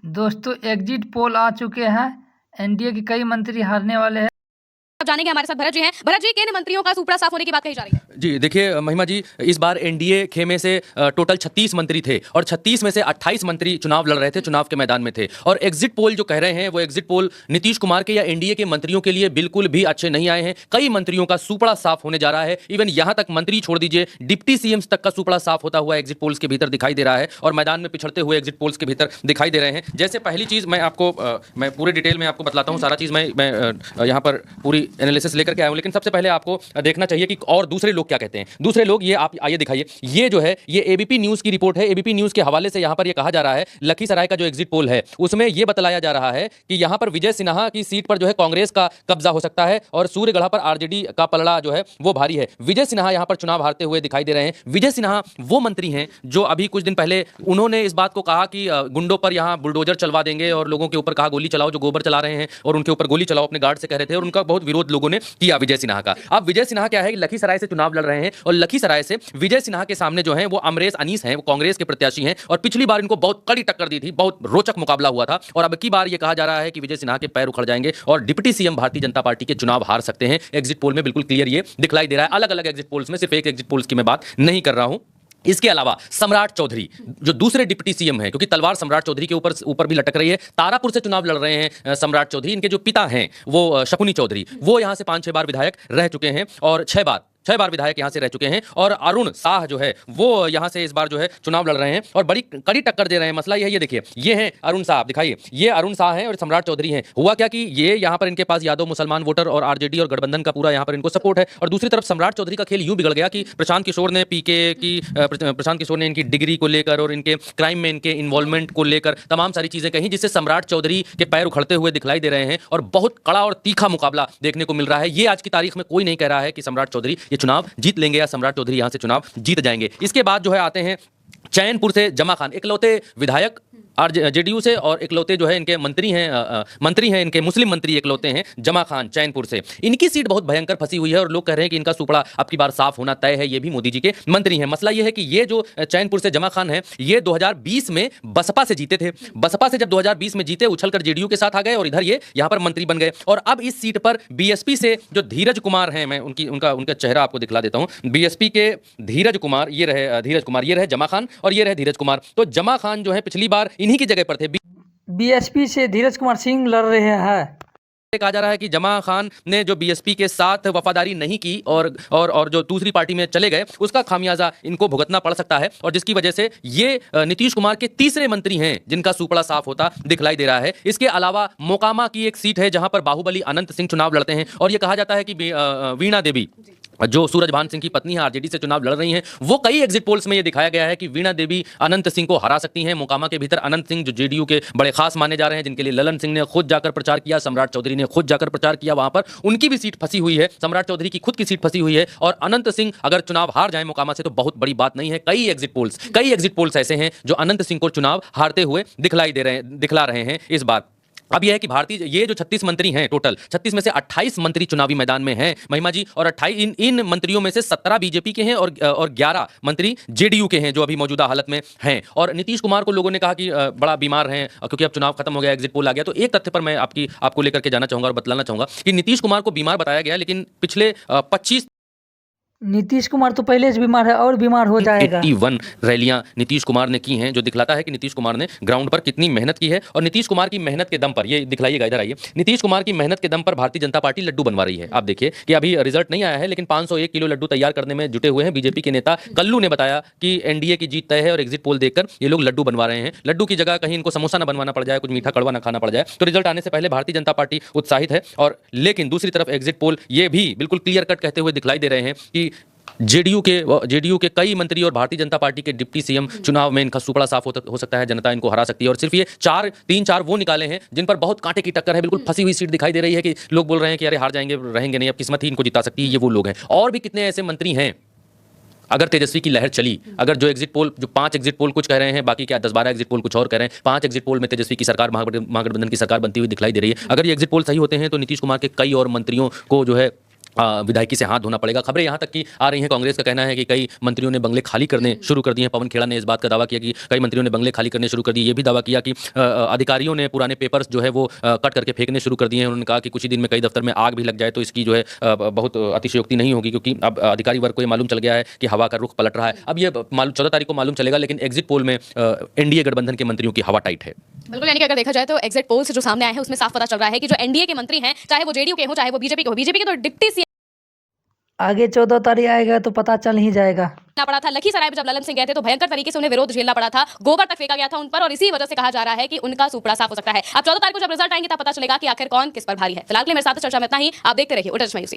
दोस्तों exit poll आ चुके हैं। एनडीए के कई मंत्री हारने वाले हैं। अब जानेंगे हमारे साथ भरत जी हैं। भरत जी, किन मंत्रियों का सुपड़ा साफ होने की बात कही जा रही है? जी देखिए महिमा जी, इस बार एनडीए खेमे से टोटल 36 मंत्री थे और 36 में से 28 मंत्री चुनाव लड़ रहे थे, चुनाव के मैदान में थे। और एग्जिट पोल जो कह रहे हैं वो एग्जिट पोल नीतीश कुमार के या एनडीए के मंत्रियों के लिए बिल्कुल भी अच्छे नहीं आए हैं। कई मंत्रियों का सुपड़ा साफ होने जा रहा है। इवन यहां तक मंत्री छोड़ दीजिए, डिप्टी सीएम तक का सुपड़ा साफ होता हुआ एग्जिट पोल्स के भीतर दिखाई दे रहा है और मैदान में पिछड़ते हुए एग्जिट पोल्स के भीतर दिखाई दे रहे हैं। जैसे पहली चीज मैं आपको मैं पूरे डिटेल में आपको बतलाता हूँ, सारा चीज मैं यहाँ पर पूरी एनालिसिस लेकर के आया हूँ। लेकिन सबसे पहले आपको देखना चाहिए कि और दूसरे लोग क्या कहते हैं। दूसरे लोग ये आप आइए दिखाइए, ये जो है ये एबीपी न्यूज की रिपोर्ट है। एबीपी न्यूज के हवाले से यहाँ पर ये कहा जा रहा है, लखीसराय का जो एग्जिट पोल है उसमें यह बतलाया जा रहा है कि यहाँ पर विजय सिन्हा की सीट पर जो है कांग्रेस का कब्जा हो सकता है और सूर्यगढ़ा पर आरजेडी का पलड़ा जो है वो भारी है। विजय सिन्हा यहाँ पर चुनाव हारते हुए दिखाई दे रहे हैं। विजय सिन्हा वो मंत्री हैं जो अभी कुछ दिन पहले उन्होंने इस बात को कहा कि गुंडों पर यहाँ बुलडोजर चलवा देंगे और लोगों के ऊपर कहा गोली चलाओ, जो गोबर चला रहे हैं और उनके ऊपर गोली चलाओ, अपने गार्ड से कह रहे थे और उनका बहुत विरोध लोगों ने किया विजय सिन्हा का। अब विजय सिन्हा क्या है, लखीसराय से चुनाव लड़ रहे हैं और लखीसराय से विजय सिन्हा के सामने जो है वो अमरेश अनीस हैं, वो कांग्रेस के प्रत्याशी हैं और पिछली बार इनको बहुत कड़ी टक्कर दी थी, बहुत रोचक मुकाबला हुआ था। और अब की बार ये कहा जा रहा है कि विजय सिन्हा के पैर उखड़ जाएंगे और deputy CM Bharatiya Janata party के चुनाव हार सकते हैं। एग्जिट पोल में बिल्कुल क्लियर ये दिखलाई दे रहा है। अलग अलग एग्जिट पोल्स में, सिर्फ एक एग्जिट पोल्स की मैं बात नहीं कर रहा हूं। इसके अलावा सम्राट चौधरी जो दूसरे डिप्टी सीएम हैं, क्योंकि तलवार सम्राट चौधरी के ऊपर भी लटक रही है। तारापुर से चुनाव लड़ रहे हैं सम्राट चौधरी। इनके जो पिता हैं वो शकुनी चौधरी, वो यहां से 5-6 बार विधायक रह चुके हैं और 6 बार विधायक यहां से रह चुके हैं। और अरुण साह जो है वो यहां से इस बार जो है चुनाव लड़ रहे हैं और बड़ी कड़ी टक्कर दे रहे हैं। मसला यह है, ये देखिए, ये हैं अरुण साह, दिखाइए, ये अरुण साह हैं और सम्राट चौधरी हैं। हुआ क्या कि ये यहां पर इनके पास यादव मुसलमान वोटर और आरजेडी और गठबंधन का पूरा यहां पर इनको सपोर्ट है। और दूसरी तरफ सम्राट चौधरी का खेल यूं बिगड़ गया कि प्रशांत किशोर ने प्रशांत किशोर ने इनकी डिग्री को लेकर और इनके क्राइम में इनके इन्वॉल्वमेंट को लेकर तमाम सारी चीजें कहीं, जिससे सम्राट चौधरी के पैर उखड़ते हुए दिखलाई दे रहे हैं और बहुत कड़ा और तीखा मुकाबला देखने को मिल रहा है। ये आज की तारीख में कोई नहीं कह रहा है कि सम्राट चौधरी ये चुनाव जीत लेंगे या सम्राट चौधरी यहां से चुनाव जीत जाएंगे। इसके बाद जो है आते हैं चैनपुर से जमा खान, इकलौते विधायक और जेडीयू से और इकलौते जो है इनके मंत्री हैं इनके मुस्लिम मंत्री इकलौते हैं जमा खान चैनपुर से। इनकी सीट बहुत भयंकर फंसी हुई है और लोग कह रहे हैं कि इनका सुपड़ा अब की बार साफ होना तय है। ये भी मोदी जी के मंत्री हैं। मसला ये है कि ये जो चैनपुर से जमा खान है ये 2020 में बसपा से जीते थे। बसपा से जब 2020 में जीते, उछलकर जेडीयू के साथ आ गए और इधर ये यहाँ पर मंत्री बन गए। और अब इस सीट पर बीएसपी से जो धीरज कुमार हैं, मैं उनका चेहरा आपको दिखला देता हूँ। बीएसपी के धीरज कुमार, ये रहे जमा खान और ये रहे धीरज कुमार। तो जमा खान जो है पिछली बार इन्हीं की जगह पर थे। बीएसपी से धीरज कुमार सिंह लड़ रहे हैं। कहा जा रहा है कि जमा खान ने जो बीएसपी के साथ वफादारी नहीं की और जो दूसरी पार्टी में चले गए, उसका खामियाजा इनको भुगतना पड़ सकता है और जिसकी वजह से ये नीतीश कुमार के तीसरे मंत्री हैं जिनका सुपड़ा साफ होता दिखलाई दे रहा है। इसके अलावा मोकामा की एक सीट है जहां पर बाहुबली अनंत सिंह चुनाव लड़ते हैं और यह कहा जाता है कि वीणा देवी जो सूरजभान सिंह की पत्नी है, आरजेडी से चुनाव लड़ रही हैं। वो कई एग्जिट पोल्स में ये दिखाया गया है कि वीणा देवी अनंत सिंह को हरा सकती हैं। मोकामा के भीतर अनंत सिंह जो जेडीयू के बड़े खास माने जा रहे हैं, जिनके लिए ललन सिंह ने खुद जाकर प्रचार किया, सम्राट चौधरी ने खुद जाकर प्रचार किया, वहां पर उनकी भी सीट फंसी हुई है। सम्राट चौधरी की खुद की सीट फंसी हुई है और अनंत सिंह अगर चुनाव हार जाए मोकामा से तो बहुत बड़ी बात नहीं है। कई एग्जिट पोल्स ऐसे हैं जो अनंत सिंह को चुनाव हारते हुए दिखला रहे हैं इस बार। अब यह है कि ये जो 36 मंत्री हैं, टोटल 36 में से 28 मंत्री चुनावी मैदान में हैं महिमा जी, और 28 इन मंत्रियों में से 17 बीजेपी के हैं और 11 मंत्री जेडीयू के हैं जो अभी मौजूदा हालत में हैं। और नीतीश कुमार को लोगों ने कहा कि बड़ा बीमार हैं क्योंकि अब चुनाव खत्म हो गया, एग्जिट पोल आ गया। तो एक तथ्य पर मैं आपको लेकर के जाना चाहूंगा और बतलाना चाहूंगा कि नीतीश कुमार को बीमार बताया गया, लेकिन पिछले 25 नीतीश कुमार तो पहले से बीमार है और बीमार हो जाएगा। 81 रैलियां नीतीश कुमार ने की हैं, जो दिखलाता है कि नीतीश कुमार ने ग्राउंड पर कितनी मेहनत की है। और नीतीश कुमार की मेहनत के दम पर, ये दिखलाइएगा, इधर आइए, नीतीश कुमार की मेहनत के दम पर भारतीय जनता पार्टी लड्डू बनवा रही है। आप देखिए कि अभी रिजल्ट नहीं आया है, लेकिन 501 किलो लड्डू तैयार करने में जुटे हुए हैं। बीजेपी के नेता कल्लू ने बताया कि एनडीए की जीत तय है और एग्जिट पोल देखकर ये लोग लड्डू बनवा रहे हैं। लड्डू की जगह कहीं इनको समोसा न बनवाना पड़ जाए, कुछ मीठा कड़वा न खाना पड़ जाए, तो रिजल्ट आने से पहले भारतीय जनता पार्टी उत्साहित है। और लेकिन दूसरी तरफ एग्जिट पोल ये भी बिल्कुल क्लियर कट कहते हुए दिखलाई दे रहे हैं कि जेडीयू के कई मंत्री और भारतीय जनता पार्टी के डिप्टी सीएम चुनाव में इनका सुपड़ा साफ हो सकता है, जनता इनको हरा सकती है। और सिर्फ ये 3-4 वो निकाले हैं जिन पर बहुत कांटे की टक्कर है, बिल्कुल फंसी हुई सीट दिखाई दे रही है कि लोग बोल रहे हैं कि अरे हार जाएंगे, रहेंगे नहीं, अब किस्मत ही इनको जिता सकती है। ये वो लोग हैं। और भी कितने ऐसे मंत्री हैं, अगर तेजस्वी की लहर चली, अगर जो 5 एग्जिट पोल कुछ कह रहे हैं, बाकी क्या 10-12 एग्जिट पोल कुछ और कह रहे हैं, 5 एग्जिट पोल में तेजस्वी की सरकार, महागठबंधन की सरकार बनती हुई दिखलाई दे रही है। अगर ये एग्जिट पोल सही होते हैं तो नीतीश कुमार के कई और मंत्रियों को जो है विधायकी से हाथ धोना पड़ेगा। खबरें यहाँ तक कि आ रही हैं, कांग्रेस का कहना है कि कई मंत्रियों ने बंगले खाली करने शुरू कर दिए हैं। पवन खेड़ा ने इस बात का दावा किया कि कई मंत्रियों ने बंगले खाली करने शुरू कर दिए। ये भी दावा किया कि अधिकारियों ने पुराने पेपर्स जो है वो कट करके फेंकने शुरू कर दिए हैं। उन्होंने कहा कि कुछ ही दिन में कई दफ्तर में आग भी लग जाए तो इसकी जो है बहुत अतिशयोक्ति नहीं होगी, क्योंकि अब अधिकारी वर्ग को ये मालूम चल गया है कि हवा का रुख पलट रहा है। अब ये 14 तारीख को मालूम चलेगा, लेकिन एग्जिट पोल में एनडीए गठबंधन के मंत्रियों की हवा टाइट है। बिल्कुल, यानी कि अगर देखा जाए तो एग्जिट पोल से जो सामने आए हैं उसमें साफ पता चल रहा है कि जो एनडीए के मंत्री हैं, चाहे वो जेडीयू के हो चाहे वो बीजेपी के हो, बीजेपी के तो डिप्टी सीएम आगे 14 तारीख आएगा तो पता चल ही जाएगा। पड़ा था। लखीसराय में जब ललन सिंह गए थे तो भयंकर तरीके से उन्हें विरोध झेलना पड़ा था, गोबर तक फेंका गया था उन पर, और इसी वजह से कहा जा रहा है कि उनका सुपड़ा साफ हो सकता है। अब 14 तारीख को जब रिजल्ट आएंगे तब पता चलेगा कि आखिर कौन किस पर भारी है। फिलहाल के लिए मेरे साथ चर्चा में इतना ही। आप देखते रहिए उल्टा चश्मा यूसी।